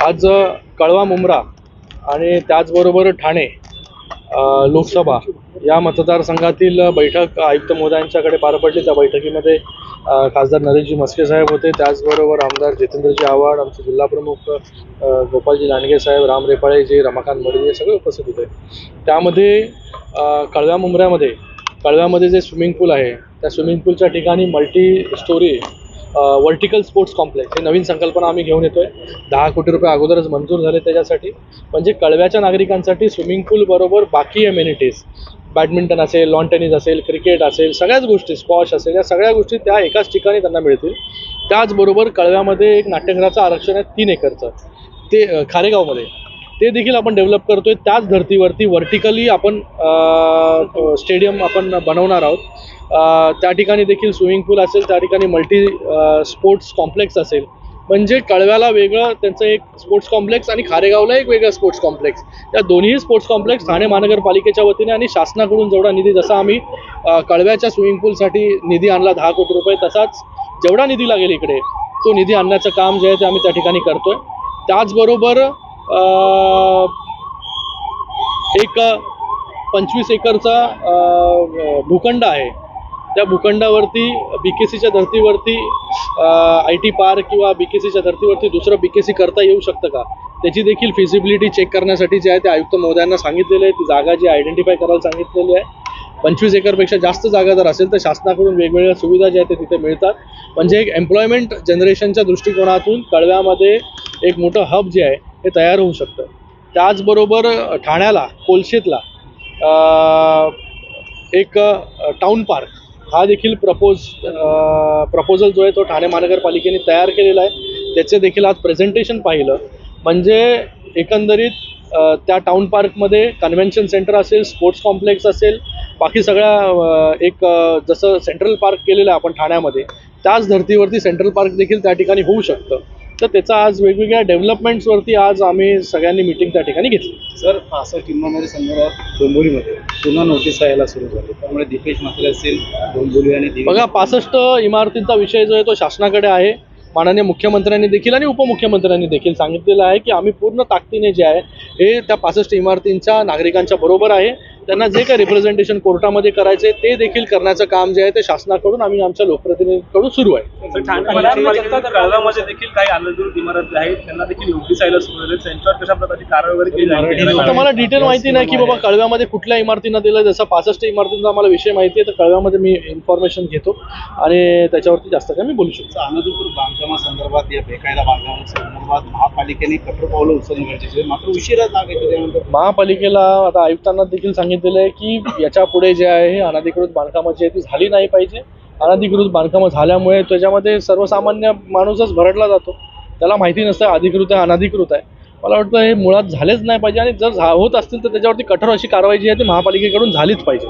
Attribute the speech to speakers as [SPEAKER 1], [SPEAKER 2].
[SPEAKER 1] आज कळवा मुंब्रा आणि त्याचबरोबर ठाणे लोकसभा या मतदारसंघातील बैठक आयुक्त महोदयांच्याकडे पार पडली। त्या बैठकीमध्ये खासदार नरेशजी म्हस्के साहेब होते, त्याचबरोबर आमदार जितेंद्रजी आव्हाड, आमचे जिल्हा प्रमुख गोपालजी लांडगे साहेब, राम रेपाळेजी, रमाकांत मडवी सगळे उपस्थित होते। त्यामध्ये कळव्यामध्ये जे स्विमिंग पूल आहे त्या स्विमिंग पूलच्या ठिकाणी multi storey vertical sports complex ही नवीन संकल्पना आम्ही घेऊन येतोय। 10 कोटी रुपये अगोदरच मंजूर झाले त्याच्यासाठी, म्हणजे कळव्याच्या नागरिकांसाठी स्विमिंग पूल बरोबर बाकी एमेनिटीज, बॅडमिंटन असेल, लॉन टेनिस असेल, क्रिकेट असेल, सगळ्याच गोष्टी, स्क्वॉश असेल, या सगळ्या गोष्टी त्या एकाच ठिकाणी त्यांना मिळतील। त्याचबरोबर कळव्यामध्ये एक नाट्यगृहाचं आरक्षण आहे 3 एकरचं, ते खारेगावमध्ये, ते देखील आपण डेव्हलप करतोय। त्याच धर्तीवरती वर्टिकली आपण स्टेडियम आपण बनवणार आहोत। त्या ठिकाणी देखील स्विमिंग पूल असेल, त्या ठिकाणी मल्टी स्पोर्ट्स कॉम्प्लेक्स असेल, म्हणजे कळव्याला वेगळं त्यांचं एक स्पोर्ट्स कॉम्प्लेक्स आणि खारेगावला एक वेगळं स्पोर्ट्स कॉम्प्लेक्स, या दोन्ही स्पोर्ट्स कॉम्प्लेक्स ठाणे महानगरपालिकेच्या वतीने आणि शासनाकडून जेवढा निधी, जसा आम्ही कळव्याच्या स्विमिंग पूलसाठी निधी आणला 10 कोटी रुपये, तसाच जेवढा निधी लागेल इकडे तो निधी आणण्याचं काम जे आहे ते आम्ही त्या ठिकाणी करतोय। त्याचबरोबर एक 25 एकरचा भूखंड आहे, त्या भूखंडावरती BKCच्या धर्तीवरती IT पार्क किंवा BKCच्या धर्तीवरती दुसरं BKC करता येऊ शकतं का, त्याची देखील फिजिबिलिटी चेक करण्यासाठी जे आहे ते आयुक्त महोदयांना सांगितलेलं आहे। ती जागा जी आयडेंटिफाय करायला सांगितलेली आहे। 25 एकरपेक्षा जास्त जागा जर असेल तर शासनाकडून वेगवेगळ्या सुविधा ज्या आहेत ते तिथे मिळतात, म्हणजे एक एम्प्लॉयमेंट जनरेशनच्या दृष्टिकोनातून कळव्यामध्ये एक मोठं हब जे आहे हे तयार होऊ शकतं। त्याचबरोबर ठाण्याला कोलशेतला एक टाउन पार्क हा देखील प्रपोजल जो आहे तो ठाणे महानगरपालिकेने तयार केलेला आहे। त्याचे देखील आज प्रेझेंटेशन पाहिलं, म्हणजे एकंदरीत त्या टाउन पार्कमध्ये कन्व्हेन्शन सेंटर असेल, स्पोर्ट्स कॉम्प्लेक्स असेल, बाकी सगळ्या एक जसं सेंट्रल पार्क केलेलं आहे आपण ठाण्यामध्ये, त्याच धर्तीवरती सेंट्रल पार्क देखील त्या ठिकाणी होऊ शकतं। तर त्याचा आज वेगवेगळ्या डेव्हलपमेंट्सवरती आज आम्ही सगळ्यांनी मीटिंग त्या ठिकाणी घेतली।
[SPEAKER 2] सर, 65 इमारती संदर्भात डोंबिवलीमध्ये पुन्हा नोटीस यायला सुरू झाली, त्यामुळे दीपेश म्हात्रे असेल, डोंबिवली आणि
[SPEAKER 1] बघा 65 इमारतींचा विषय जो आहे तो शासनाकडे आहे। माननीय मुख्यमंत्र्यांनी देखील आणि उपमुख्यमंत्र्यांनी देखील सांगितलेलं आहे की आम्ही पूर्ण ताकदीने जे आहे हे त्या 65 इमारतींच्या नागरिकांच्या बरोबर आहे। त्यांना जे काही रिप्रेझेंटेशन कोर्टामध्ये करायचे ते देखील करण्याचं काम जे आहे ते शासनाकडून आम्ही आमच्या लोकप्रतिनिधींकडून सुरू आहे।
[SPEAKER 3] कळव्यामध्ये देखील काही अनधिकृत इमारती आहेत, त्यांना देखील नोटीस यायला सुरू झाली, त्यांच्यावर कशा प्रकारची कारवाई वगैरे केली जाईल?
[SPEAKER 1] आता मला डिटेल माहिती नाही की बाबा कळव्यामध्ये कुठल्या इमारतींना दिलं, जसं 65 इमारतींचा आम्हाला विषय माहिती आहे, तर कळव्यामध्ये मी इन्फॉर्मेशन घेतो आणि त्याच्यावरती जास्त काय मी बोलू शकतो।
[SPEAKER 2] अनधिकृत बांधकामासंदर्भात या बेकायदा बांधकामासंदर्भात महापालिकेने कठोर पावलं उचलणं गरजेचं आहे, मात्र उशिरा जाग येते। त्यानंतर
[SPEAKER 1] महापालिकेला आता आयुक्तांना देखील सांगितलेलं आहे की याच्या पुढे जे आहे हे अनधिकृत बांधकामं जी आहे ती झाली नाही पाहिजे। अनधिकृत बांधकामं झाल्यामुळे त्याच्यामध्ये सर्वसामान्य माणूसच भरडला जातो, त्याला माहिती नसतं अधिकृत आहे अनधिकृत आहे। मला वाटतं हे मुळात झालेच नाही पाहिजे, आणि जर होत असतील तर त्याच्यावरती कठोर अशी कारवाई जी आहे ती महापालिकेकडून झालीच पाहिजे।